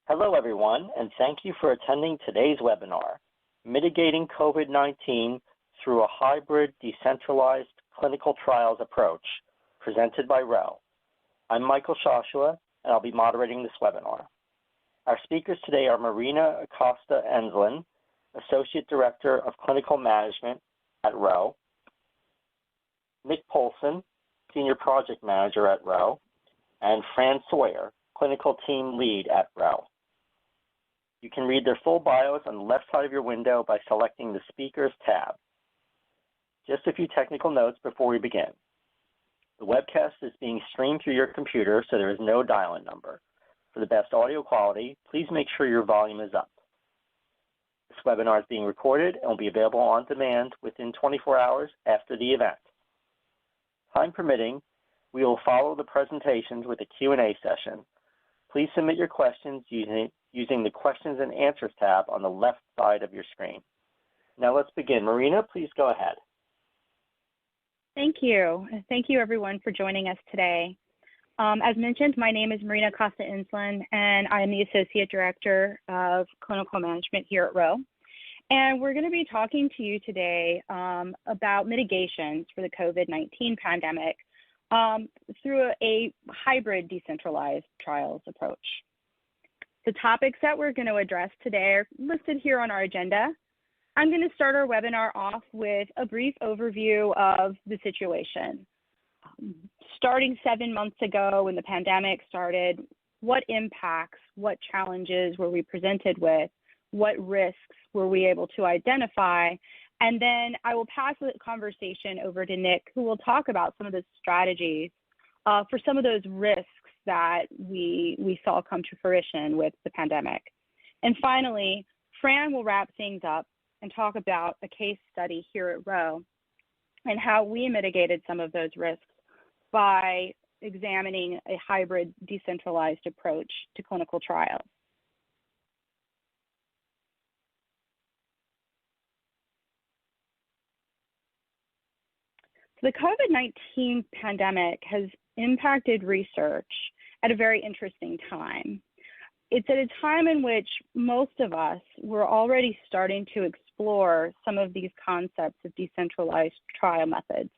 Hello, everyone, and thank you for attending today's webinar, Mitigating COVID-19 through a Hybrid Decentralized Clinical Trials Approach, presented by Ro. I'm Michael Shoshua, and I'll be moderating this webinar. Our speakers today are Marina Acosta-Enslin, Associate Director of Clinical Management at Ro, Nick Polson, Senior Project Manager at Ro, and Fran Sawyer, Clinical Team Lead at Ro. You can read their full bios on the left side of your window by selecting the Speakers tab. Just a few technical notes before we begin. The webcast is being streamed through your computer, so there is no dial-in number. For the best audio quality, please make sure your volume is up. This webinar is being recorded and will be available on demand within 24 hours after the event. Time permitting, we will follow the presentations with a Q&A session. Please submit your questions using the Questions and Answers tab on the left side of your screen. Now let's begin. Marina, please go ahead. Thank you. Thank you, everyone, for joining us today. As mentioned, my name is Marina Acosta-Enslin, and I am the Associate Director of Clinical Management here at Ro. And we're going to be talking to you today about mitigations for the COVID-19 pandemic through a hybrid decentralized trials approach. The topics that we're going to address today are listed here on our agenda. I'm going to start our webinar off with a brief overview of the situation. Starting 7 months ago when the pandemic started, what impacts, what challenges were we presented with, what risks were we able to identify, and then I will pass the conversation over to Nick, who will talk about some of the strategies for some of those risks that we saw come to fruition with the pandemic. And finally, Fran will wrap things up and talk about a case study here at Ro and how we mitigated some of those risks by examining a hybrid decentralized approach to clinical trials. The COVID-19 pandemic has impacted research at a very interesting time. It's at a time in which most of us were already starting to explore some of these concepts of decentralized trial methods.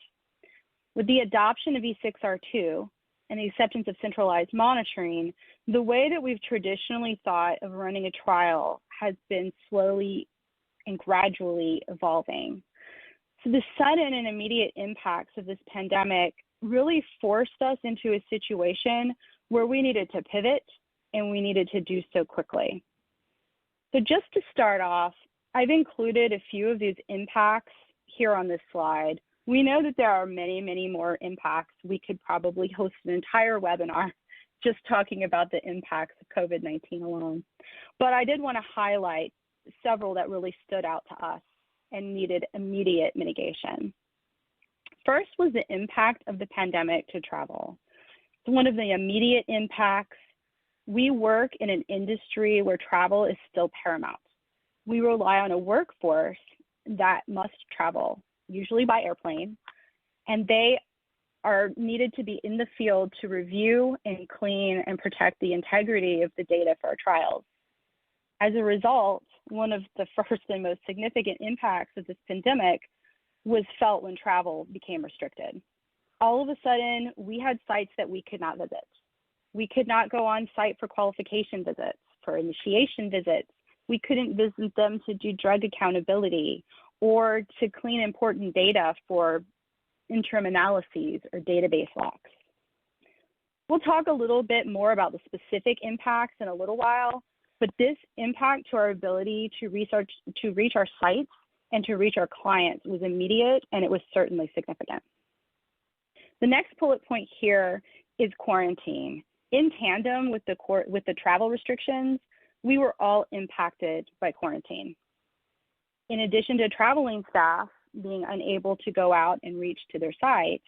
With the adoption of E6R2 and the acceptance of centralized monitoring, the way that we've traditionally thought of running a trial has been slowly and gradually evolving. So the sudden and immediate impacts of this pandemic really forced us into a situation where we needed to pivot and we needed to do so quickly. So just to start off, I've included a few of these impacts here on this slide. We know that there are many, many more impacts. We could probably host an entire webinar just talking about the impacts of COVID-19 alone. But I did want to highlight several that really stood out to us and needed immediate mitigation. First was the impact of the pandemic to travel. One of the immediate impacts, we work in an industry where travel is still paramount. We rely on a workforce that must travel, usually by airplane, and they are needed to be in the field to review and clean and protect the integrity of the data for our trials. As a result, one of the first and most significant impacts of this pandemic was felt when travel became restricted. All of a sudden, we had sites that we could not visit. We could not go on site for qualification visits, for initiation visits. We couldn't visit them to do drug accountability or to clean important data for interim analyses or database locks. We'll talk a little bit more about the specific impacts in a little while, but this impact to our ability to reach our sites and to reach our clients was immediate, and it was certainly significant. The next bullet point here is quarantine. In tandem with the travel restrictions, we were all impacted by quarantine. In addition to traveling staff being unable to go out and reach to their sites,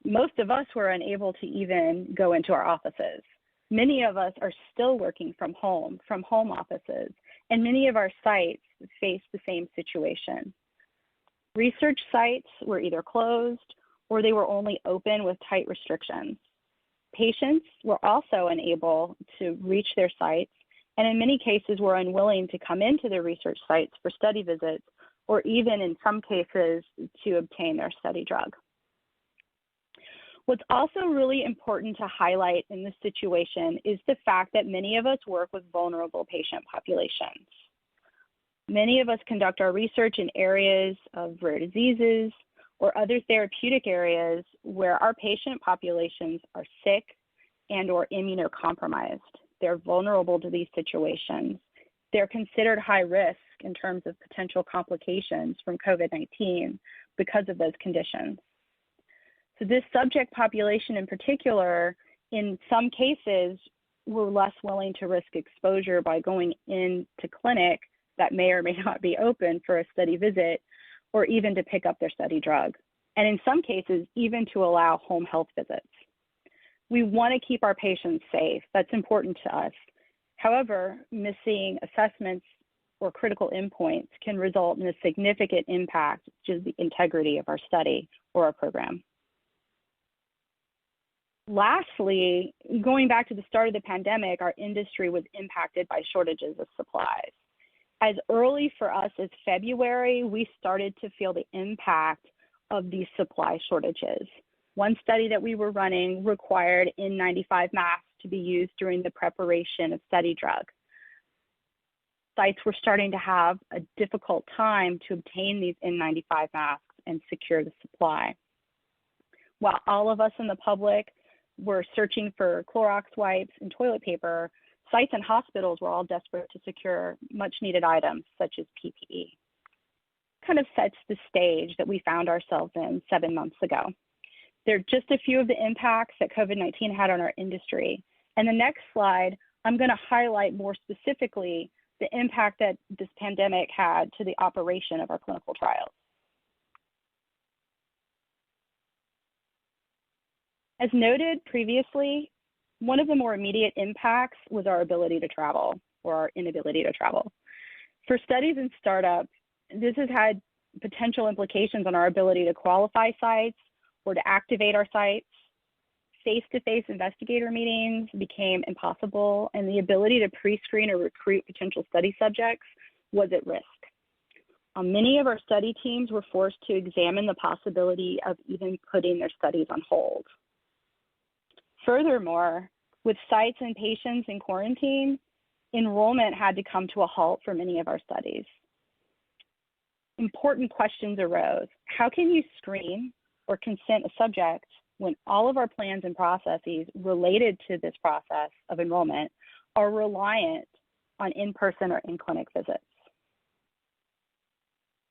most of us were unable to even go into our offices. Many of us are still working from home offices, and many of our sites face the same situation. Research sites were either closed or they were only open with tight restrictions. Patients were also unable to reach their sites, and in many cases were unwilling to come into their research sites for study visits, or even in some cases to obtain their study drug. What's also really important to highlight in this situation is the fact that many of us work with vulnerable patient populations. Many of us conduct our research in areas of rare diseases or other therapeutic areas where our patient populations are sick and or immunocompromised. They're vulnerable to these situations. They're considered high risk in terms of potential complications from COVID-19 because of those conditions. So this subject population in particular, in some cases, were less willing to risk exposure by going into clinic that may or may not be open for a study visit, or even to pick up their study drug. And in some cases, even to allow home health visits. We want to keep our patients safe. That's important to us. However, missing assessments or critical endpoints can result in a significant impact to the integrity of our study or our program. Lastly, going back to the start of the pandemic, our industry was impacted by shortages of supplies. As early for us as February, we started to feel the impact of these supply shortages. One study that we were running required N95 masks to be used during the preparation of study drug. Sites were starting to have a difficult time to obtain these N95 masks and secure the supply. While all of us in the public were searching for Clorox wipes and toilet paper, sites and hospitals were all desperate to secure much needed items such as PPE. Kind of sets the stage that we found ourselves in 7 months ago. There are just a few of the impacts that COVID-19 had on our industry. And the next slide, I'm going to highlight more specifically the impact that this pandemic had to the operation of our clinical trials. As noted previously, one of the more immediate impacts was our ability to travel, or our inability to travel. For studies and startup, this has had potential implications on our ability to qualify sites or to activate our sites. Face-to-face investigator meetings became impossible, and the ability to pre-screen or recruit potential study subjects was at risk. Many of our study teams were forced to examine the possibility of even putting their studies on hold. Furthermore, with sites and patients in quarantine, enrollment had to come to a halt for many of our studies. Important questions arose. How can you screen or consent a subject when all of our plans and processes related to this process of enrollment are reliant on in-person or in-clinic visits?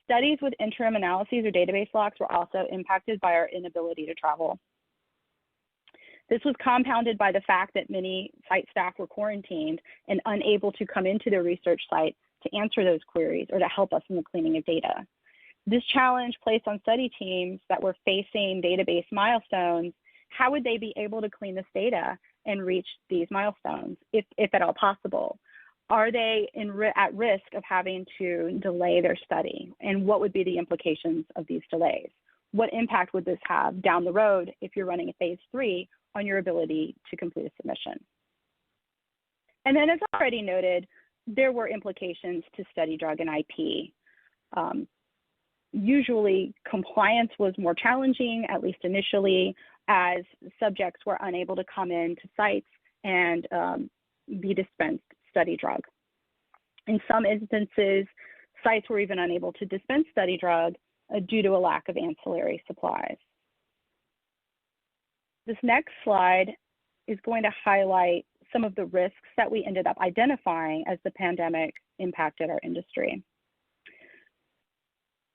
Studies with interim analyses or database locks were also impacted by our inability to travel. This was compounded by the fact that many site staff were quarantined and unable to come into their research site to answer those queries or to help us in the cleaning of data. This challenge placed on study teams that were facing database milestones. How would they be able to clean this data and reach these milestones, if at all possible? Are they at risk of having to delay their study? And what would be the implications of these delays? What impact would this have down the road if you're running a phase 3 on your ability to complete a submission? And then, as already noted, there were implications to study drug and IP. Usually, compliance was more challenging, at least initially, as subjects were unable to come into sites and be dispensed study drug. In some instances, sites were even unable to dispense study drug due to a lack of ancillary supplies. This next slide is going to highlight some of the risks that we ended up identifying as the pandemic impacted our industry.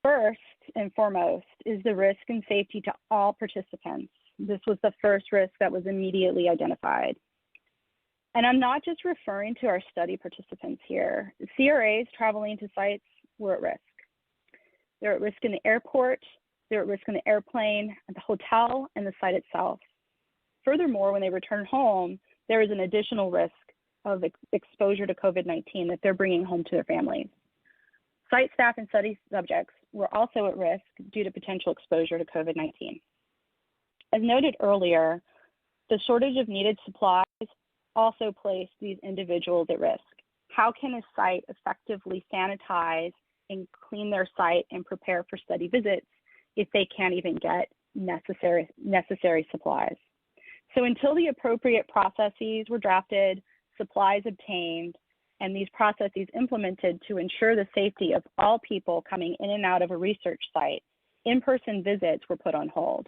First and foremost is the risk and safety to all participants. This was the first risk that was immediately identified. And I'm not just referring to our study participants here. CRAs traveling to sites were at risk. They're at risk in the airport, they're at risk in the airplane, at the hotel, and the site itself. Furthermore, when they return home, there is an additional risk of exposure to COVID-19 that they're bringing home to their families. Site staff and study subjects were also at risk due to potential exposure to COVID-19. As noted earlier, the shortage of needed supplies also placed these individuals at risk. How can a site effectively sanitize and clean their site and prepare for study visits if they can't even get necessary supplies? So until the appropriate processes were drafted, supplies obtained, and these processes implemented to ensure the safety of all people coming in and out of a research site, in-person visits were put on hold.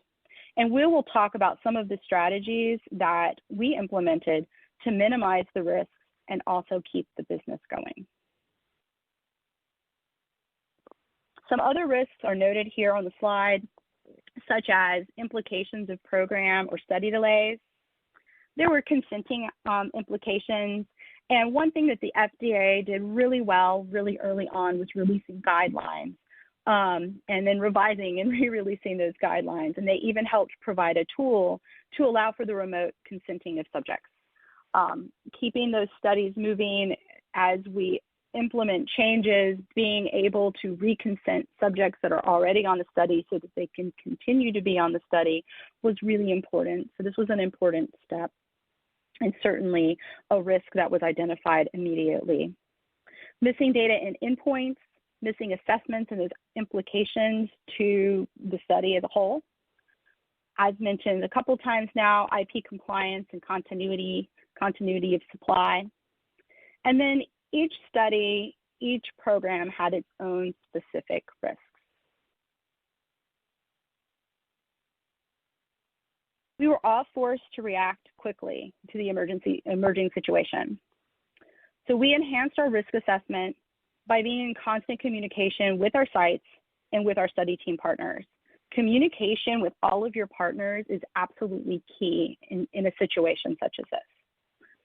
And we will talk about some of the strategies that we implemented to minimize the risks and also keep the business going. Some other risks are noted here on the slide, such as implications of program or study delays. There were consenting implications, and one thing that the FDA did really well really early on was releasing guidelines, and then revising and re-releasing those guidelines, and they even helped provide a tool to allow for the remote consenting of subjects. Keeping those studies moving as we implement changes, being able to reconsent subjects that are already on the study so that they can continue to be on the study was really important. So this was an important step and certainly a risk that was identified immediately. Missing data and endpoints, missing assessments and those implications to the study as a whole. As mentioned a couple times now, IP compliance and continuity of supply. And then each study, each program had its own specific risks. We were all forced to react quickly to the emerging situation. So we enhanced our risk assessment by being in constant communication with our sites and with our study team partners. Communication with all of your partners is absolutely key in a situation such as this.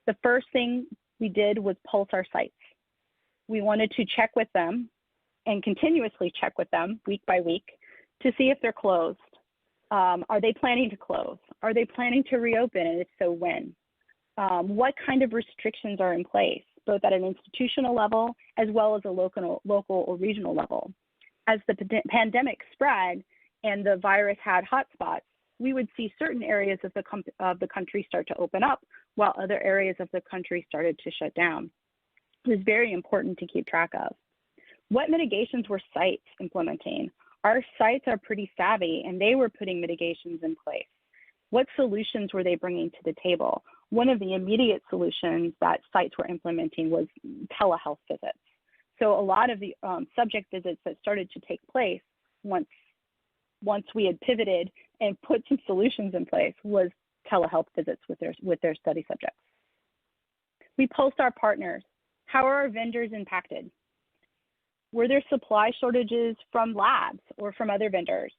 The first thing we did was pulse our sites. We wanted to check with them and continuously check with them week by week to see if they're closed. Are they planning to close? Are they planning to reopen, and if so, when? What kind of restrictions are in place, both at an institutional level as well as a local or regional level? As the pandemic spread and the virus had hotspots, we would see certain areas of the country start to open up while other areas of the country started to shut down. It was very important to keep track of. What mitigations were sites implementing? Our sites are pretty savvy, and they were putting mitigations in place. What solutions were they bringing to the table? One of the immediate solutions that sites were implementing was telehealth visits. So a lot of the subject visits that started to take place once we had pivoted and put some solutions in place was telehealth visits with their study subjects. We pulsed our partners. How are our vendors impacted? Were there supply shortages from labs or from other vendors?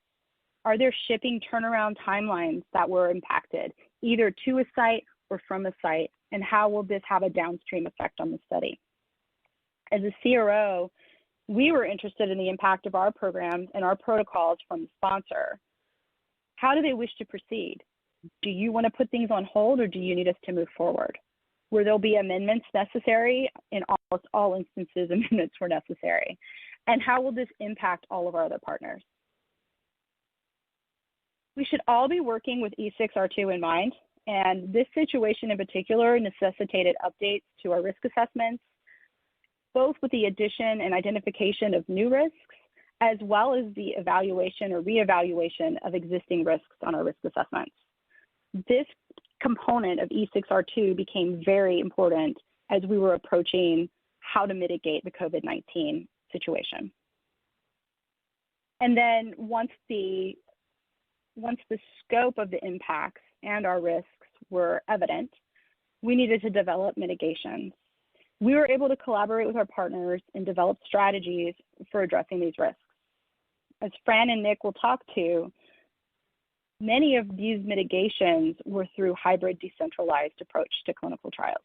Are there shipping turnaround timelines that were impacted, either to a site or from a site? And how will this have a downstream effect on the study? As a CRO, we were interested in the impact of our programs and our protocols from the sponsor. How do they wish to proceed? Do you want to put things on hold, or do you need us to move forward? Will there be amendments necessary? In almost all instances, amendments were necessary. And how will this impact all of our other partners? We should all be working with E6R2 in mind, and this situation in particular necessitated updates to our risk assessments, both with the addition and identification of new risks, as well as the evaluation or reevaluation of existing risks on our risk assessments. This component of E6R2 became very important as we were approaching how to mitigate the COVID-19 situation. And then once the scope of the impacts and our risks were evident, we needed to develop mitigations. We were able to collaborate with our partners and develop strategies for addressing these risks. As Fran and Nick will talk to, many of these mitigations were through hybrid decentralized approach to clinical trials.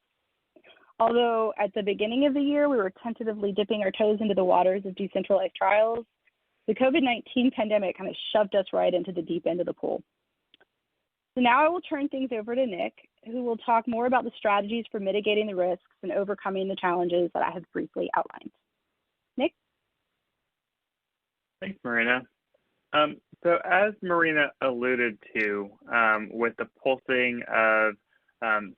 Although at the beginning of the year, we were tentatively dipping our toes into the waters of decentralized trials, the COVID-19 pandemic kind of shoved us right into the deep end of the pool. So now I will turn things over to Nick, who will talk more about the strategies for mitigating the risks and overcoming the challenges that I have briefly outlined. Nick? Thanks, Marina. So as Marina alluded to, with the pulsing of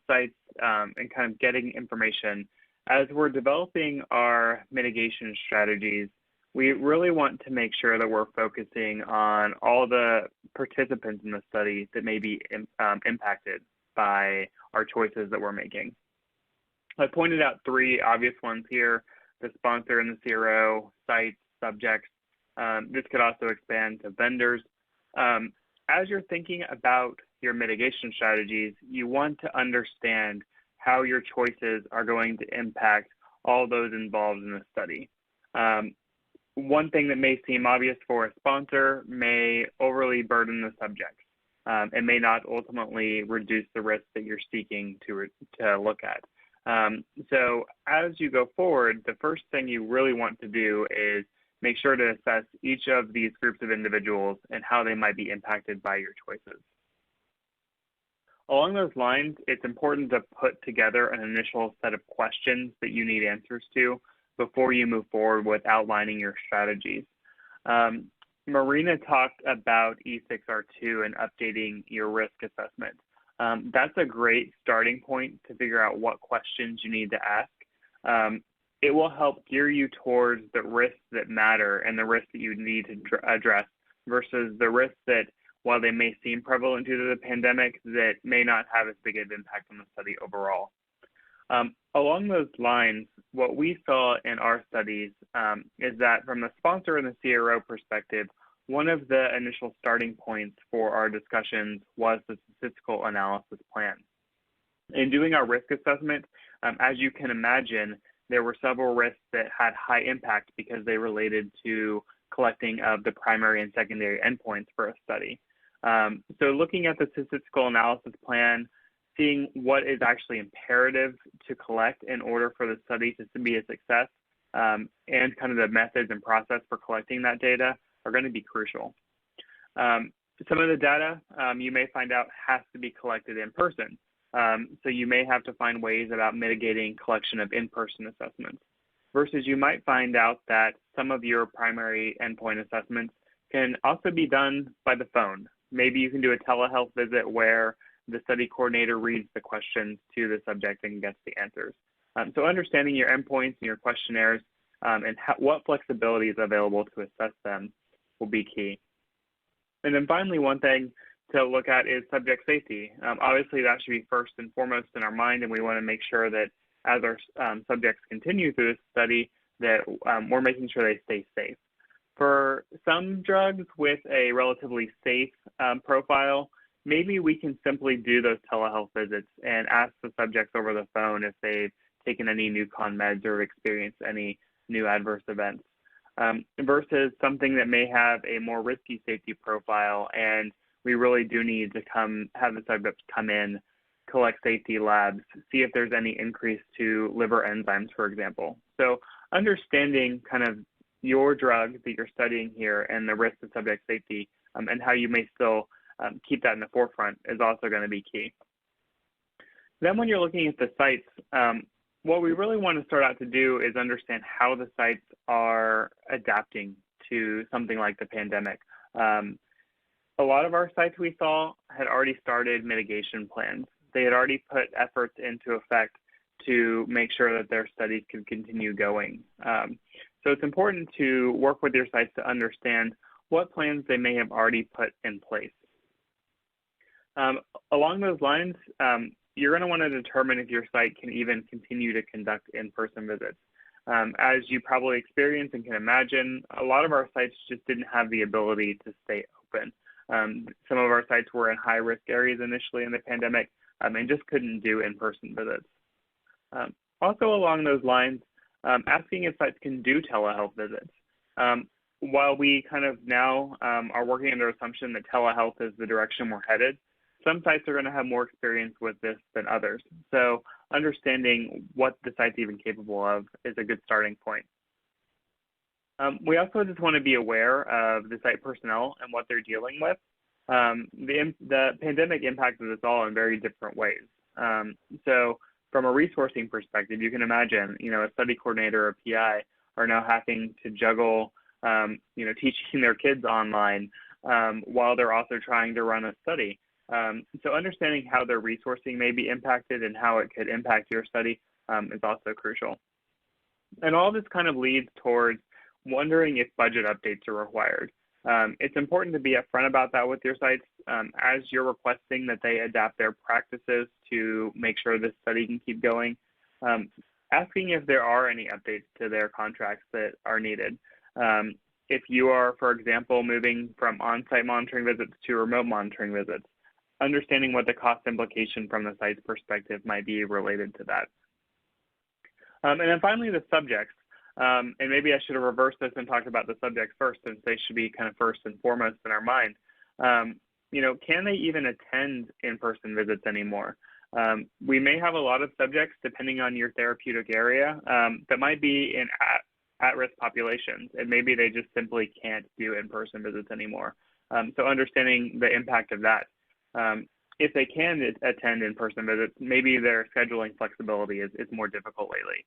sites and kind of getting information, As we're developing our mitigation strategies, we really want to make sure that we're focusing on all the participants in the study that may be impacted by our choices that we're making. I pointed out three obvious ones here: the sponsor and the CRO, sites, subjects. This could also expand to vendors. As you're thinking about your mitigation strategies, you want to understand how your choices are going to impact all those involved in the study. One thing that may seem obvious for a sponsor may overly burden the subjects. It may not ultimately reduce the risk that you're seeking to look at. So as you go forward, the first thing you really want to do is make sure to assess each of these groups of individuals and how they might be impacted by your choices. Along those lines, it's important to put together an initial set of questions that you need answers to before you move forward with outlining your strategies. Marina talked about E6R2 and updating your risk assessment. That's a great starting point to figure out what questions you need to ask. It will help gear you towards the risks that matter and the risks that you need to address versus the risks that, while they may seem prevalent due to the pandemic, that may not have as big of an impact on the study overall. Along those lines, what we saw in our studies is that from the sponsor and the CRO perspective, one of the initial starting points for our discussions was the statistical analysis plan. In doing our risk assessment, as you can imagine, there were several risks that had high impact because they related to collecting of the primary and secondary endpoints for a study. So looking at the statistical analysis plan, seeing what is actually imperative to collect in order for the study to be a success, and kind of the methods and process for collecting that data are going to be crucial. Some of the data you may find out has to be collected in person. So you may have to find ways about mitigating collection of in-person assessments, versus you might find out that some of your primary endpoint assessments can also be done by the phone. Maybe you can do a telehealth visit where the study coordinator reads the questions to the subject and gets the answers. So understanding your endpoints and your questionnaires and what flexibility is available to assess them will be key. And then finally, one thing to look at is subject safety. Obviously, that should be first and foremost in our mind, and we want to make sure that as our subjects continue through this study, that we're making sure they stay safe. For some drugs with a relatively safe profile, maybe we can simply do those telehealth visits and ask the subjects over the phone if they've taken any new con meds or experienced any new adverse events, versus something that may have a more risky safety profile, and we really do need to have the subjects come in, collect safety labs, see if there's any increase to liver enzymes, for example. So understanding kind of your drug that you're studying here and the risk of subject safety and how you may still keep that in the forefront is also going to be key. Then when you're looking at the sites, what we really want to start out to do is understand how the sites are adapting to something like the pandemic. A lot of our sites we saw had already started mitigation plans. They had already put efforts into effect to make sure that their studies could continue going. So it's important to work with your sites to understand what plans they may have already put in place. Along those lines, you're going to want to determine if your site can even continue to conduct in-person visits. As you probably experienced and can imagine, a lot of our sites just didn't have the ability to stay open. Some of our sites were in high-risk areas initially in the pandemic and just couldn't do in-person visits. Also along those lines, asking if sites can do telehealth visits. While we kind of now are working under assumption that telehealth is the direction we're headed, some sites are going to have more experience with this than others. So understanding what the site's even capable of is a good starting point. We also just want to be aware of the site personnel and what they're dealing with. The pandemic impacted us all in very different ways. So from a resourcing perspective, you can imagine, a study coordinator or PI are now having to juggle, teaching their kids online while they're also trying to run a study. So understanding how their resourcing may be impacted and how it could impact your study is also crucial. And all this kind of leads towards wondering if budget updates are required. It's important to be upfront about that with your sites as you're requesting that they adapt their practices to make sure this study can keep going. Asking if there are any updates to their contracts that are needed. If you are, for example, moving from on-site monitoring visits to remote monitoring visits, understanding what the cost implication from the site's perspective might be related to that. And then finally, the subjects. And maybe I should have reversed this and talked about the subjects first, since they should be kind of first and foremost in our mind. Can they even attend in-person visits anymore? We may have a lot of subjects, depending on your therapeutic area, that might be in at-risk populations, and maybe they just simply can't do in-person visits anymore. So understanding the impact of that. If they can attend in-person visits, maybe their scheduling flexibility is more difficult lately.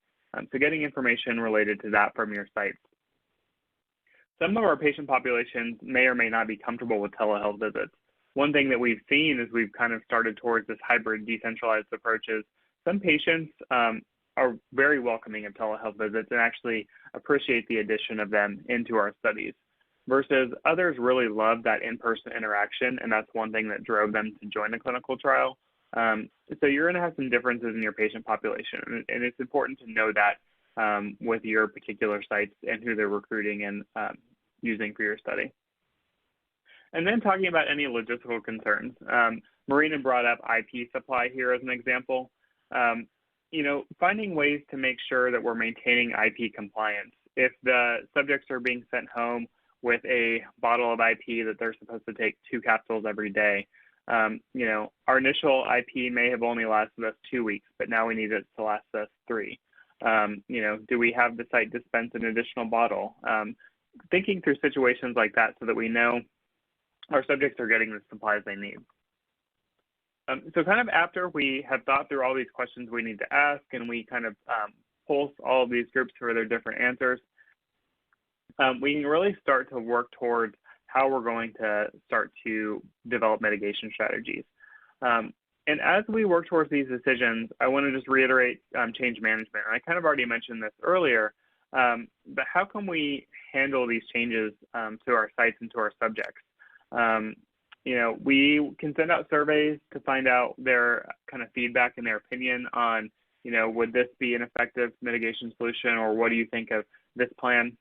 So getting information related to that from your sites. Some of our patient populations may or may not be comfortable with telehealth visits. One thing that we've seen as we've kind of started towards this hybrid decentralized approaches, some patients are very welcoming of telehealth visits and actually appreciate the addition of them into our studies, versus others really love that in-person interaction, and that's one thing that drove them to join the clinical trial. So you're going to have some differences in your patient population, and it's important to know that with your particular sites and who they're recruiting and using for your study. And then talking about any logistical concerns, Marina brought up IP supply here as an example. Finding ways to make sure that we're maintaining IP compliance. If the subjects are being sent home with a bottle of IP that they're supposed to take 2 capsules every day, our initial IP may have only lasted us 2 weeks, but now we need it to last us 3. Do we have the site dispense an additional bottle? Thinking through situations like that so that we know our subjects are getting the supplies they need. So kind of after we have thought through all these questions we need to ask, and we kind of pulse all of these groups for their different answers, we can really start to work towards how we're going to start to develop mitigation strategies. And as we work towards these decisions, I want to just reiterate change management. And I kind of already mentioned this earlier, but how can we handle these changes to our sites and to our subjects? We can send out surveys to find out their kind of feedback and their opinion on, would this be an effective mitigation solution, or what do you think of this plan?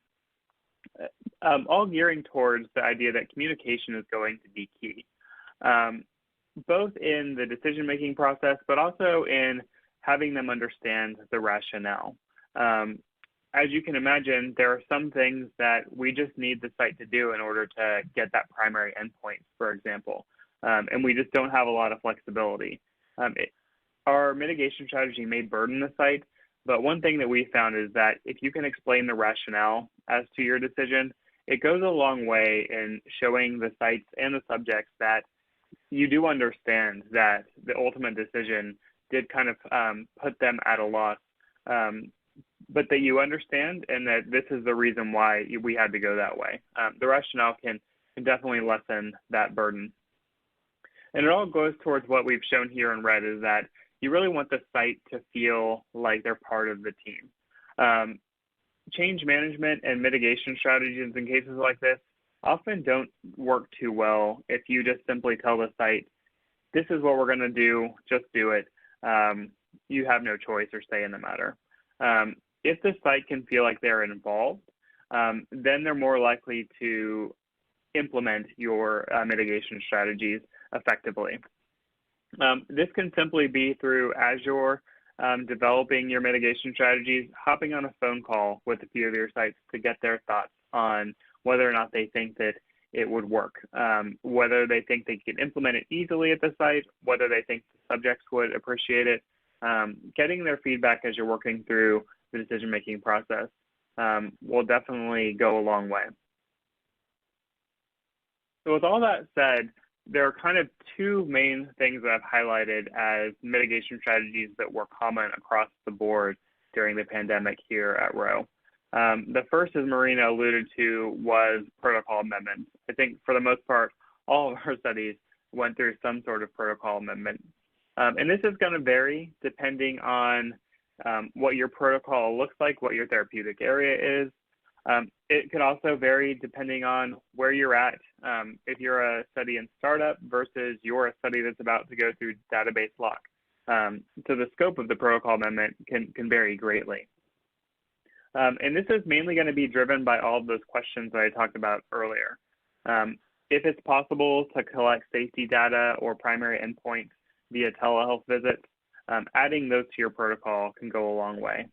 All gearing towards the idea that communication is going to be key, both in the decision-making process, but also in having them understand the rationale. As you can imagine, there are some things that we just need the site to do in order to get that primary endpoint, for example, and we just don't have a lot of flexibility. Our mitigation strategy may burden the site, but one thing that we found is that if you can explain the rationale as to your decision, it goes a long way in showing the sites and the subjects that you do understand that the ultimate decision did kind of put them at a loss, but that you understand and that this is the reason why we had to go that way. The rationale can definitely lessen that burden. And it all goes towards what we've shown here in red, is that you really want the site to feel like they're part of the team. Change management and mitigation strategies in cases like this often don't work too well if you just simply tell the site, this is what we're going to do, just do it. You have no choice or say in the matter. If the site can feel like they're involved, then they're more likely to implement your mitigation strategies effectively. This can simply be through, as you're developing your mitigation strategies, hopping on a phone call with a few of your sites to get their thoughts on whether or not they think that it would work, whether they think they can implement it easily at the site, whether they think the subjects would appreciate it. Getting their feedback as you're working through the decision-making process will definitely go a long way. So with all that said, there are kind of 2 main things that I've highlighted as mitigation strategies that were common across the board during the pandemic here at Roe. The first, as Marina alluded to, was protocol amendments. I think for the most part, all of our studies went through some sort of protocol amendment. And this is going to vary depending on what your protocol looks like, what your therapeutic area is. It could also vary depending on where you're at. If you're a study in startup versus you're a study that's about to go through database lock. So the scope of the protocol amendment can vary greatly. And this is mainly going to be driven by all of those questions that I talked about earlier. If it's possible to collect safety data or primary endpoints via telehealth visits, adding those to your protocol can go a long way.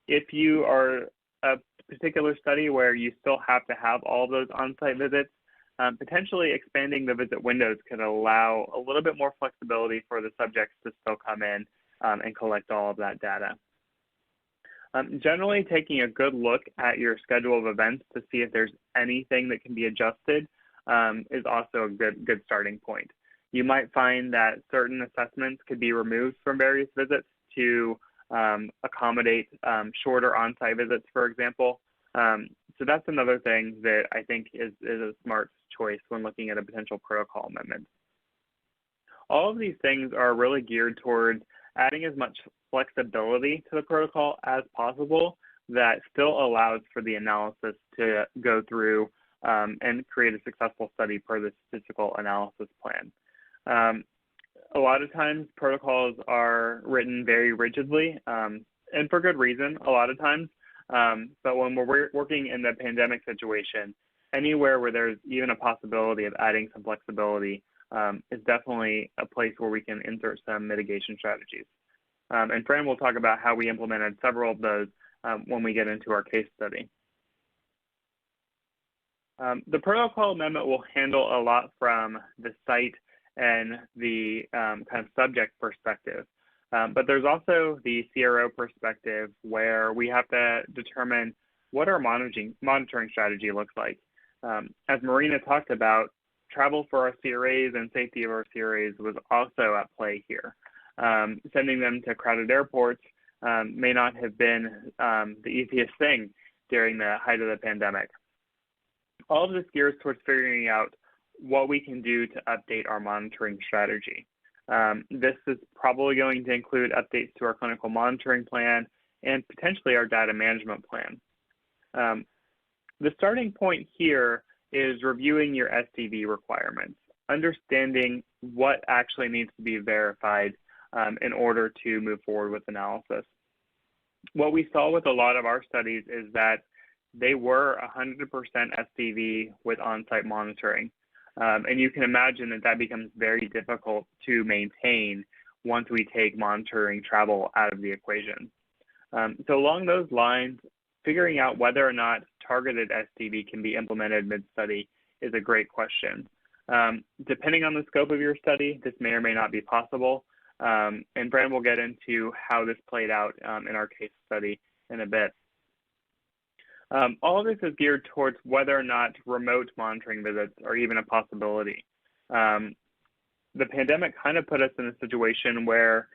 If you are a particular study where you still have to have all those on-site visits, potentially expanding the visit windows could allow a little bit more flexibility for the subjects to still come in and collect all of that data. Generally, taking a good look at your schedule of events to see if there's anything that can be adjusted is also a good starting point. You might find that certain assessments could be removed from various visits to accommodate shorter on-site visits, for example. So that's another thing that I think is a smart choice when looking at a potential protocol amendment. All of these things are really geared towards adding as much flexibility to the protocol as possible that still allows for the analysis to go through and create a successful study per the statistical analysis plan. A lot of times protocols are written very rigidly, and for good reason a lot of times, but when we're working in the pandemic situation, anywhere where there's even a possibility of adding some flexibility is definitely a place where we can insert some mitigation strategies. And Fran will talk about how we implemented several of those when we get into our case study. The protocol amendment will handle a lot from the site and the kind of subject perspective. But there's also the CRO perspective where we have to determine what our monitoring strategy looks like. As Marina talked about, travel for our CRAs and safety of our CRAs was also at play here. Sending them to crowded airports may not have been the easiest thing during the height of the pandemic. All of this gears towards figuring out what we can do to update our monitoring strategy. This is probably going to include updates to our clinical monitoring plan and potentially our data management plan. The starting point here is reviewing your SDV requirements, understanding what actually needs to be verified in order to move forward with analysis. What we saw with a lot of our studies is that they were 100% SDV with on-site monitoring. And you can imagine that that becomes very difficult to maintain once we take monitoring travel out of the equation. So along those lines, figuring out whether or not targeted SDV can be implemented mid-study is a great question. Depending on the scope of your study, this may or may not be possible. And Brandon will get into how this played out in our case study in a bit. All of this is geared towards whether or not remote monitoring visits are even a possibility. The pandemic kind of put us in a situation where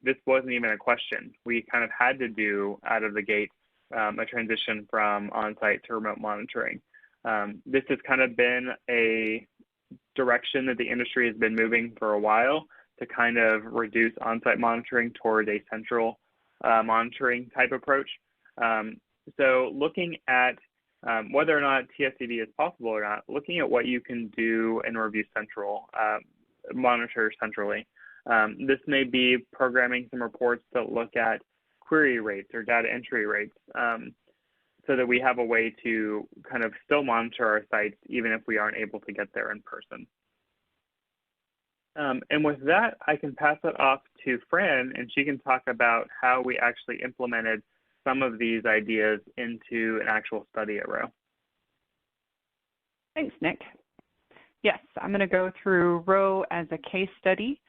this wasn't even a question. We kind of had to do out of the gate a transition from on-site to remote monitoring. This has kind of been a direction that the industry has been moving for a while to kind of reduce on-site monitoring toward a central monitoring type approach. So looking at whether or not TSDV is possible or not, looking at what you can do in review central, monitor centrally. This may be programming some reports that look at query rates or data entry rates so that we have a way to kind of still monitor our sites even if we aren't able to get there in person. And with that, I can pass it off to Fran, and she can talk about how we actually implemented some of these ideas into an actual study at Roe. Thanks, Nick. Yes, I'm going to go through Roe as a case study.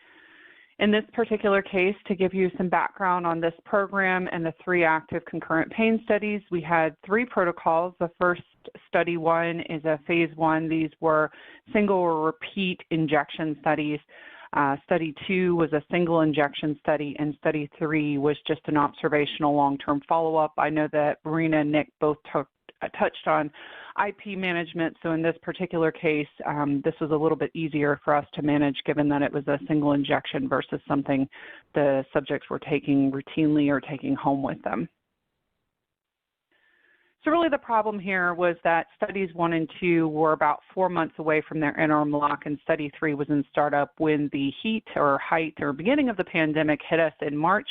In this particular case, to give you some background on this program and the 3 active concurrent pain studies, we had 3 protocols. The first study 1 is a phase 1. These were single or repeat injection studies. Study 2 was a single injection study, and study 3 was just an observational long-term follow-up. I know that Marina and Nick both talked touched on IP management. So in this particular case, this was a little bit easier for us to manage given that it was a single injection versus something the subjects were taking routinely or taking home with them. So really the problem here was that studies 1 and 2 were about 4 months away from their interim lock, and study 3 was in startup when the height or beginning of the pandemic hit us in March.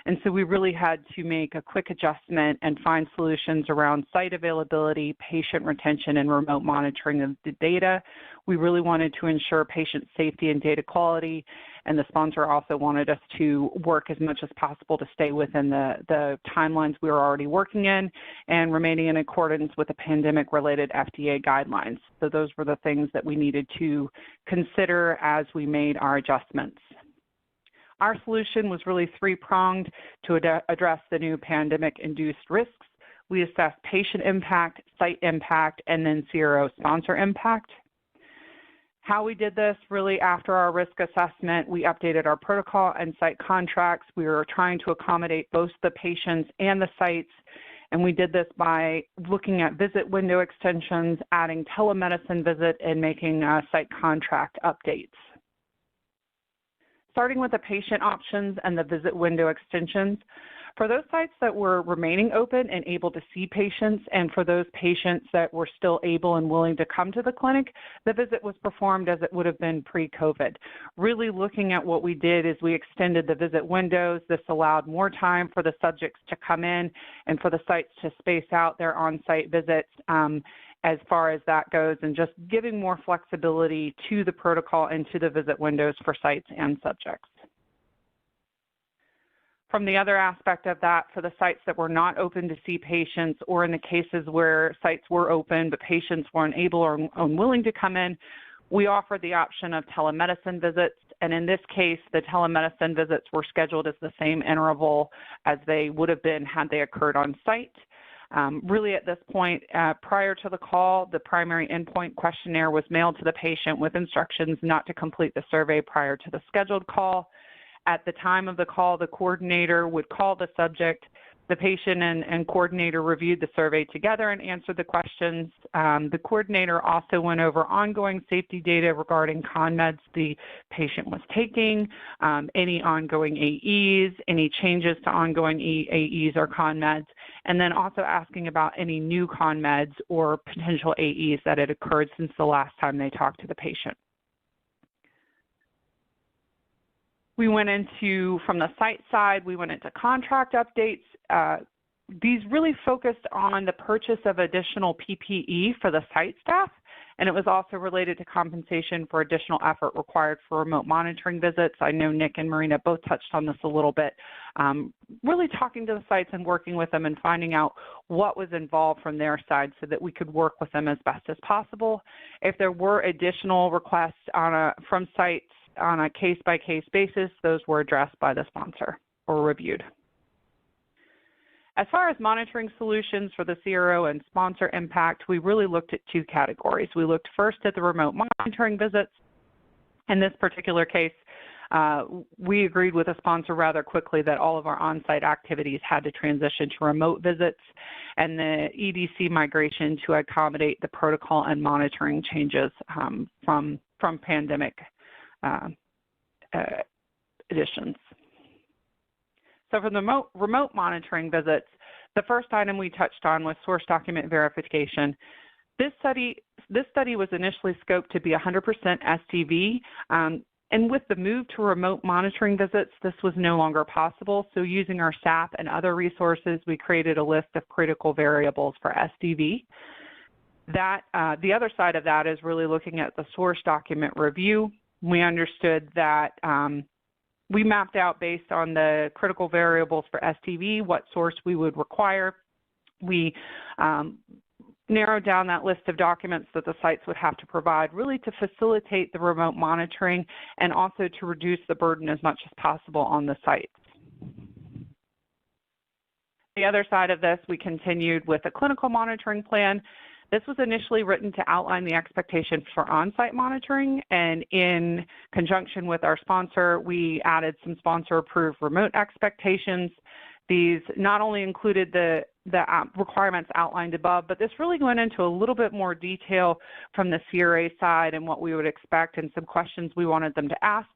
And so we really had to make a quick adjustment and find solutions around site availability, patient retention, and remote monitoring of the data. We really wanted to ensure patient safety and data quality, and the sponsor also wanted us to work as much as possible to stay within the timelines we were already working in and remaining in accordance with the pandemic-related FDA guidelines. So those were the things that we needed to consider as we made our adjustments. Our solution was really three-pronged to address the new pandemic-induced risks. We assessed patient impact, site impact, and then CRO sponsor impact. How we did this, really after our risk assessment, we updated our protocol and site contracts. We were trying to accommodate both the patients and the sites, and we did this by looking at visit window extensions, adding telemedicine visit, and making site contract updates. Starting with the patient options and the visit window extensions, for those sites that were remaining open and able to see patients, and for those patients that were still able and willing to come to the clinic, the visit was performed as it would have been pre-COVID. Really looking at what we did is we extended the visit windows. This allowed more time for the subjects to come in and for the sites to space out their on-site visits as far as that goes, and just giving more flexibility to the protocol and to the visit windows for sites and subjects. From the other aspect of that, for the sites that were not open to see patients, or in the cases where sites were open but patients weren't able or unwilling to come in, we offered the option of telemedicine visits. And in this case, the telemedicine visits were scheduled as the same interval as they would have been had they occurred on site. Really at this point, prior to the call, the primary endpoint questionnaire was mailed to the patient with instructions not to complete the survey prior to the scheduled call. At the time of the call, the coordinator would call the subject. The patient and coordinator reviewed the survey together and answered the questions. The coordinator also went over ongoing safety data regarding CONMEDs the patient was taking, any ongoing AEs, any changes to ongoing AEs or CONMEDs, and then also asking about any new CONMEDs or potential AEs that had occurred since the last time they talked to the patient. We went into, from the site side, we went into contract updates. These really focused on the purchase of additional PPE for the site staff, and it was also related to compensation for additional effort required for remote monitoring visits. I know Nick and Marina both touched on this a little bit, really talking to the sites and working with them and finding out what was involved from their side so that we could work with them as best as possible. If there were additional requests from sites on a case-by-case basis, those were addressed by the sponsor or reviewed. As far as monitoring solutions for the CRO and sponsor impact, we really looked at two categories. We looked first at the remote monitoring visits. In this particular case, we agreed with the sponsor rather quickly that all of our on-site activities had to transition to remote visits, and the EDC migration to accommodate the protocol and monitoring changes from pandemic additions. So for the remote monitoring visits, the first item we touched on was source document verification. This study was initially scoped to be 100% SDV, and with the move to remote monitoring visits, this was no longer possible. So using our SAP and other resources, we created a list of critical variables for SDV. The other side of that is really looking at the source document review. We understood that we mapped out based on the critical variables for SDV what source we would require. We narrowed down that list of documents that the sites would have to provide really to facilitate the remote monitoring and also to reduce the burden as much as possible on the sites. The other side of this, we continued with a clinical monitoring plan. This was initially written to outline the expectations for on-site monitoring, and in conjunction with our sponsor, we added some sponsor-approved remote expectations. These not only included the the requirements outlined above, but this really went into a little bit more detail from the CRA side and what we would expect and some questions we wanted them to ask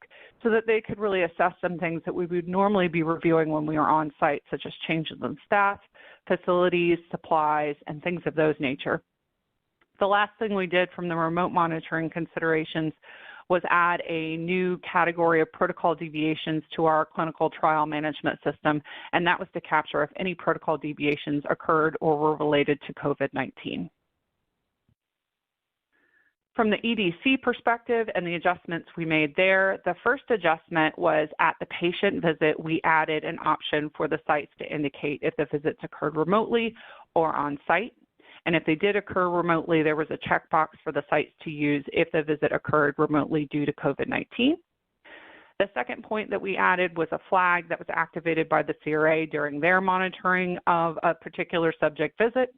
so that they could really assess some things that we would normally be reviewing when we are on site, such as changes in staff, facilities, supplies, and things of those nature. The last thing we did from the remote monitoring considerations was add a new category of protocol deviations to our clinical trial management system, and that was to capture if any protocol deviations occurred or were related to COVID-19. From the EDC perspective and the adjustments we made there, the first adjustment was at the patient visit, we added an option for the sites to indicate if the visits occurred remotely or on site. And if they did occur remotely, there was a checkbox for the sites to use if the visit occurred remotely due to COVID-19. The second point that we added was a flag that was activated by the CRA during their monitoring of a particular subject visit.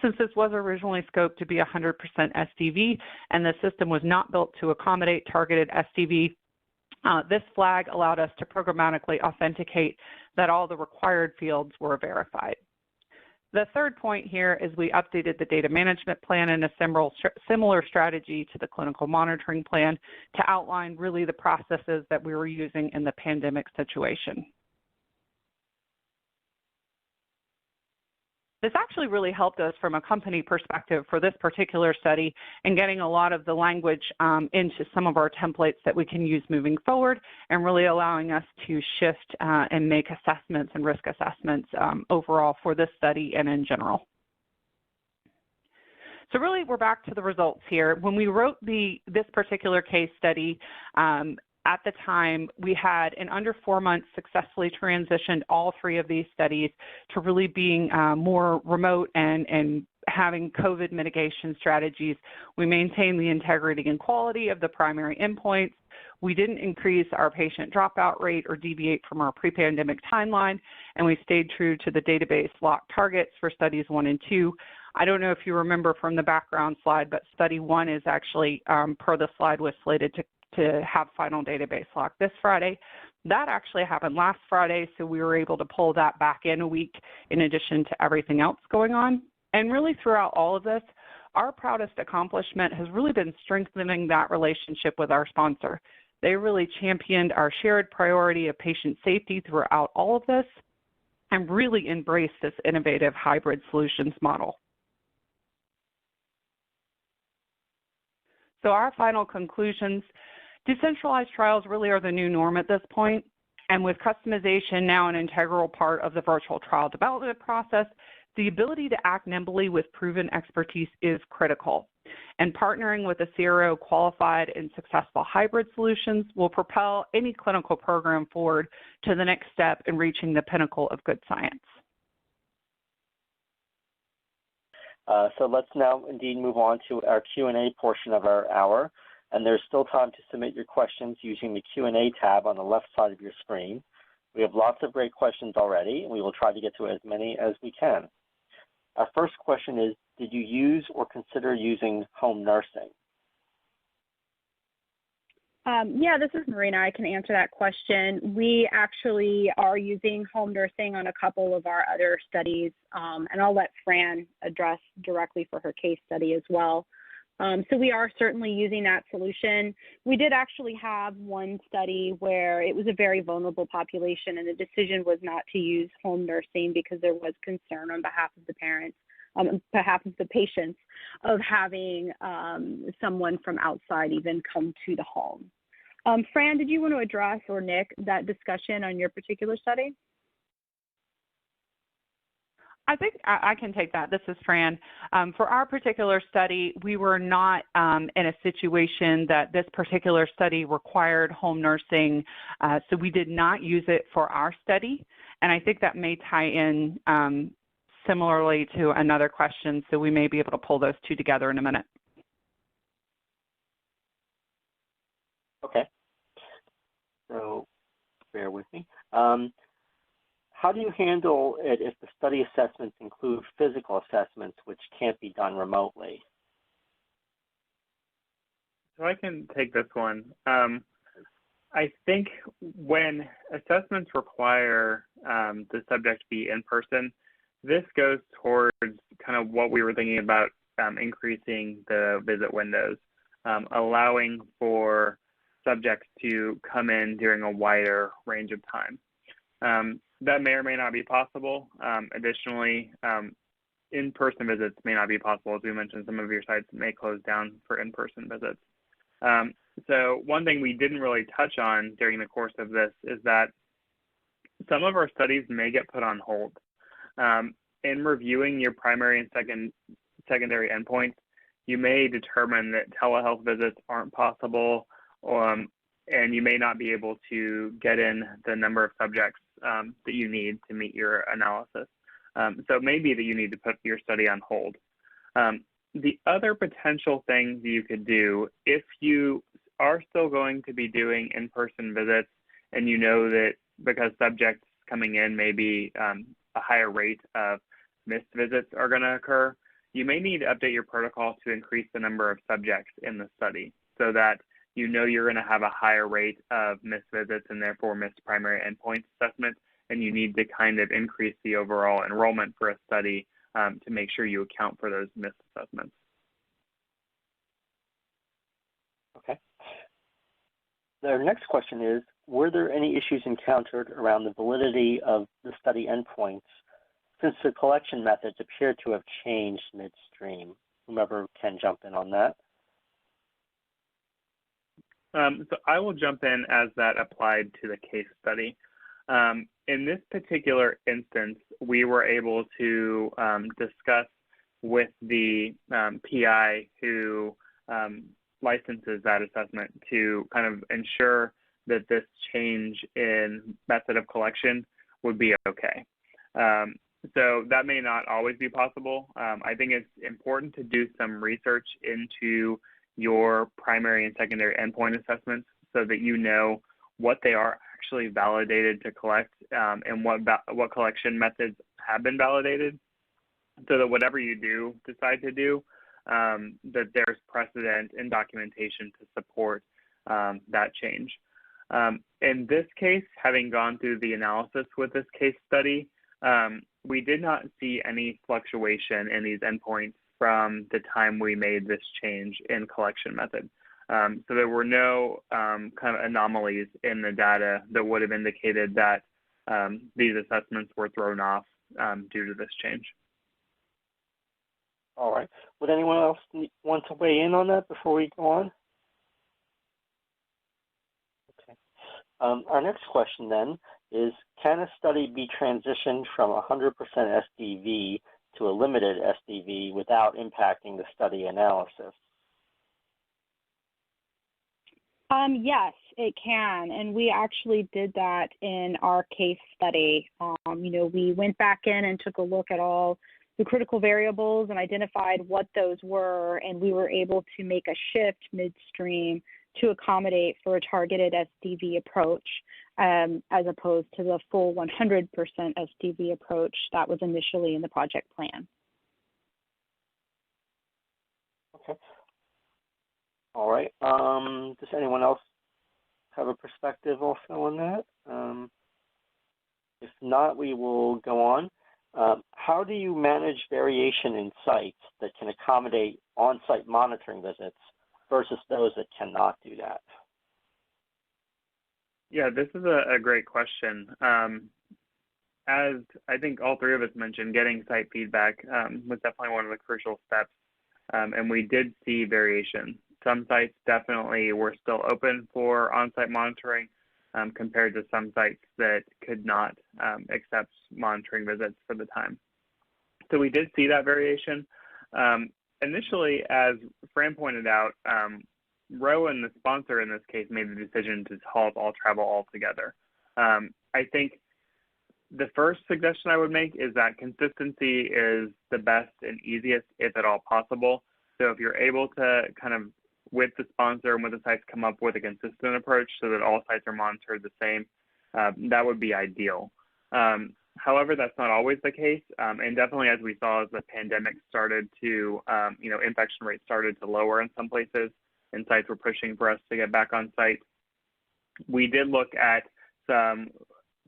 Since this was originally scoped to be 100% SDV and the system was not built to accommodate targeted SDV, this flag allowed us to programmatically authenticate that all the required fields were verified. The third point here is we updated the data management plan in a similar strategy to the clinical monitoring plan to outline really the processes that we were using in the pandemic situation. This actually really helped us from a company perspective for this particular study and getting a lot of the language into some of our templates that we can use moving forward and really allowing us to shift and make assessments and risk assessments overall for this study and in general. So really we're back to the results here. When we wrote this particular case study, at the time, we had, in under 4 months, successfully transitioned all 3 of these studies to really being more remote and having COVID mitigation strategies. We maintained the integrity and quality of the primary endpoints. We didn't increase our patient dropout rate or deviate from our pre-pandemic timeline, and we stayed true to the database lock targets for studies 1 and 2. I don't know if you remember from the background slide, but study 1 is actually, per the slide, was slated to have final database lock this Friday. That actually happened last Friday, so we were able to pull that back in a week in addition to everything else going on. And really throughout all of this, our proudest accomplishment has really been strengthening that relationship with our sponsor. They really championed our shared priority of patient safety throughout all of this and really embraced this innovative hybrid solutions model. So our final conclusions: decentralized trials really are the new norm at this point, and with customization now an integral part of the virtual trial development process, the ability to act nimbly with proven expertise is critical. And partnering with a CRO qualified and successful hybrid solutions will propel any clinical program forward to the next step in reaching the pinnacle of good science. So let's now indeed move on to our Q&A portion of our hour. And there's still time to submit your questions using the Q&A tab on the left side of your screen. We have lots of great questions already, and we will try to get to as many as we can. Our first question is, did you use or consider using home nursing? Yeah, this is Marina. I can answer that question. We actually are using home nursing on a couple of our other studies, and I'll let Fran address directly for her case study as well. So we are certainly using that solution. We did actually have one study where it was a very vulnerable population, and the decision was not to use home nursing because there was concern on behalf of the parents, on behalf of the patients, of having someone from outside even come to the home. Fran, did you want to address, or Nick, that discussion on your particular study? I think I can take that. This is Fran. For our particular study, we were not in a situation that this particular study required home nursing, so we did not use it for our study. And I think that may tie in similarly to another question, so we may be able to pull those two together in a minute. Okay. So bear with me. How do you handle it if the study assessments include physical assessments which can't be done remotely? So I can take this one. I think when assessments require the subject to be in person, this goes towards kind of what we were thinking about, increasing the visit windows, allowing for subjects to come in during a wider range of time. That may or may not be possible. Additionally, in-person visits may not be possible. As we mentioned, some of your sites may close down for in-person visits. So one thing we didn't really touch on during the course of this is that some of our studies may get put on hold. In reviewing your primary and secondary endpoints, you may determine that telehealth visits aren't possible, and you may not be able to get in the number of subjects that you need to meet your analysis. So it may be that you need to put your study on hold. The other potential thing that you could do, if you are still going to be doing in-person visits and you know that because subjects coming in may be a higher rate of missed visits are going to occur, you may need to update your protocol to increase the number of subjects in the study so that you know you're going to have a higher rate of missed visits and therefore missed primary endpoint assessment, and you need to kind of increase the overall enrollment for a study to make sure you account for those missed assessments. Okay. Our next question is, were there any issues encountered around the validity of the study endpoints since the collection methods appear to have changed midstream? Whomever can jump in on that. So I will jump in as that applied to the case study. In this particular instance, we were able to discuss with the PI who licenses that assessment to kind of ensure that this change in method of collection would be okay. So that may not always be possible. I think it's important to do some research into your primary and secondary endpoint assessments so that you know what they are actually validated to collect and what collection methods have been validated, so that whatever you do decide to do, that there's precedent and documentation to support that change. In this case, having gone through the analysis with this case study, we did not see any fluctuation in these endpoints from the time we made this change in collection method. So there were no kind of anomalies in the data that would have indicated that these assessments were thrown off due to this change. All right. Would anyone else want to weigh in on that before we go on? Okay. Our next question then is, can a study be transitioned from 100% SDV to a limited SDV without impacting the study analysis? Yes, it can, and we actually did that in our case study. We went back in and took a look at all the critical variables and identified what those were, and we were able to make a shift midstream to accommodate for a targeted SDV approach, as opposed to the full 100% SDV approach that was initially in the project plan. Okay. All right. Does anyone else have a perspective also on that? If not, we will go on. How do you manage variation in sites that can accommodate on-site monitoring visits versus those that cannot do that? Yeah, this is a great question. As I think all three of us mentioned, getting site feedback was definitely one of the crucial steps, and we did see variation. Some sites definitely were still open for on-site monitoring compared to some sites that could not accept monitoring visits for the time. So we did see that variation. Initially, as Fran pointed out, Roe and the sponsor in this case made the decision to halt all travel altogether. I think the first suggestion I would make is that consistency is the best and easiest, if at all possible. So if you're able to kind of, with the sponsor and with the sites, come up with a consistent approach so that all sites are monitored the same, that would be ideal. However, that's not always the case, and definitely as we saw as the pandemic started to, infection rates started to lower in some places, and sites were pushing for us to get back on site. We did look at some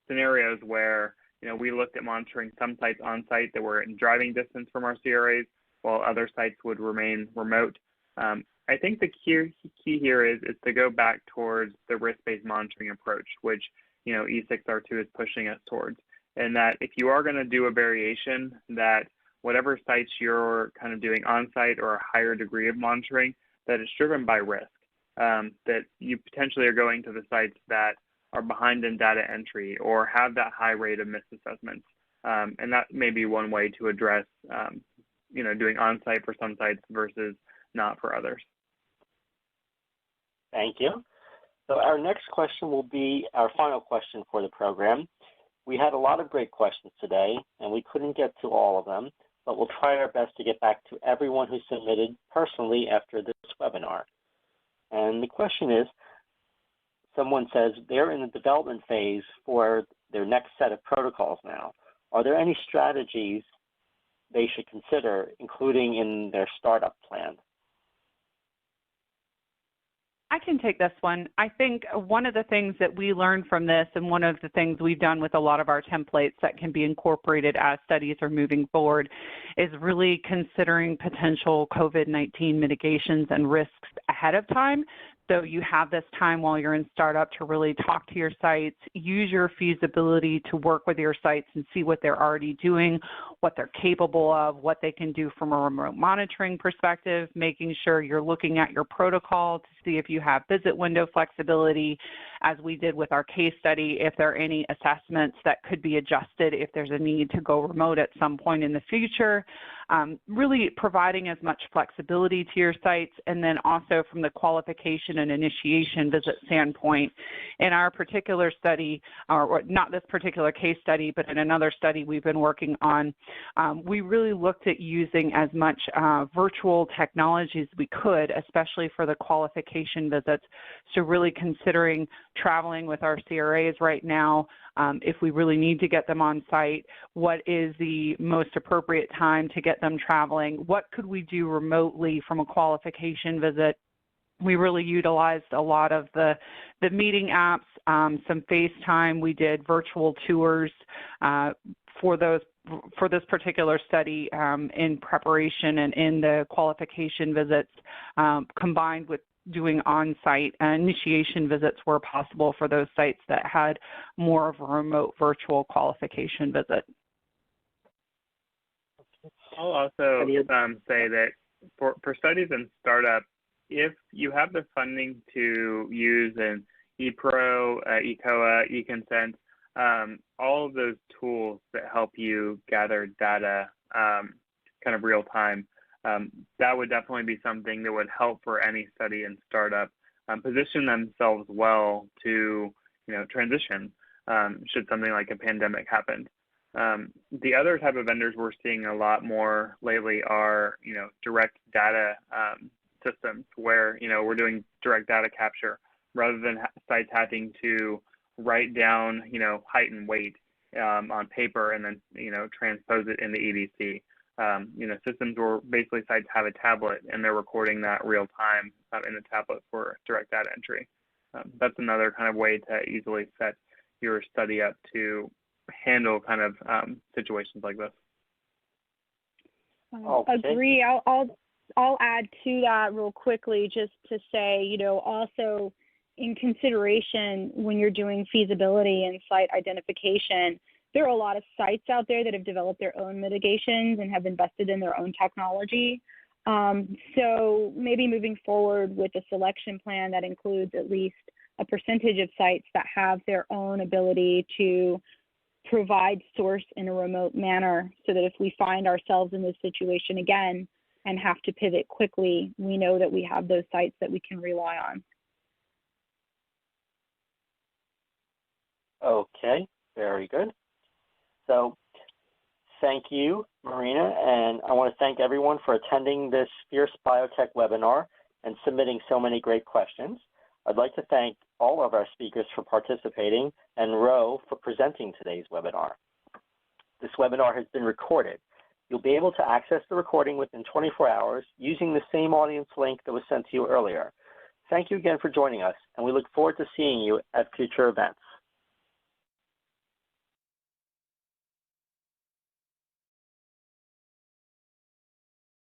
scenarios where, we looked at monitoring some sites on site that were in driving distance from our CRAs, while other sites would remain remote. I think the key here is to go back towards the risk-based monitoring approach, which E6R2 is pushing us towards, and that if you are going to do a variation, that whatever sites you're kind of doing on-site or a higher degree of monitoring, that it's driven by risk, that you potentially are going to the sites that are behind in data entry or have that high rate of misassessments, and that may be one way to address doing on-site for some sites versus not for others. Thank you. So our next question will be our final question for the program. We had a lot of great questions today, and we couldn't get to all of them, but we'll try our best to get back to everyone who submitted personally after this webinar. And the question is, someone says they're in the development phase for their next set of protocols now. Are there any strategies they should consider, including in their startup plan? I can take this one. I think one of the things that we learned from this, and one of the things we've done with a lot of our templates that can be incorporated as studies are moving forward, is really considering potential COVID-19 mitigations and risks ahead of time. So you have this time while you're in startup to really talk to your sites, use your feasibility to work with your sites and see what they're already doing, what they're capable of, what they can do from a remote monitoring perspective, making sure you're looking at your protocol to see if you have visit window flexibility, as we did with our case study, if there are any assessments that could be adjusted if there's a need to go remote at some point in the future. Really providing as much flexibility to your sites, and then also from the qualification and initiation visit standpoint. In our particular study, or not this particular case study, but in another study we've been working on, we really looked at using as much virtual technology as we could, especially for the qualification visits. So really considering traveling with our CRAs right now, if we really need to get them on site, what is the most appropriate time to get them traveling? What could we do remotely from a qualification visit? We really utilized a lot of the meeting apps, some FaceTime. We did virtual tours for this particular study in preparation and in the qualification visits, combined with doing on-site initiation visits where possible for those sites that had more of a remote virtual qualification visit. I'll also say that for studies in startup, if you have the funding to use an ePro, eCOA, eConsent, all of those tools that help you gather data kind of real time, that would definitely be something that would help for any study in startup position themselves well to transition should something like a pandemic happen. The other type of vendors we're seeing a lot more lately are direct data systems where we're doing direct data capture rather than sites having to write down height and weight on paper and then transpose it in the EDC. Systems where basically sites have a tablet and they're recording that real time in the tablet for direct data entry. That's another kind of way to easily set your study up to handle kind of situations like this. Okay. Agree. I'll add to that real quickly, just to say, also in consideration when you're doing feasibility and site identification, there are a lot of sites out there that have developed their own mitigations and have invested in their own technology. So maybe moving forward with a selection plan that includes at least a percentage of sites that have their own ability to provide source in a remote manner, so that if we find ourselves in this situation again and have to pivot quickly, we know that we have those sites that we can rely on. Okay, very good. So thank you, Marina, and I want to thank everyone for attending this Fierce Biotech webinar and submitting so many great questions. I'd like to thank all of our speakers for participating and Ro for presenting today's webinar. This webinar has been recorded. You'll be able to access the recording within 24 hours using the same audience link that was sent to you earlier. Thank you again for joining us, and we look forward to seeing you at future events.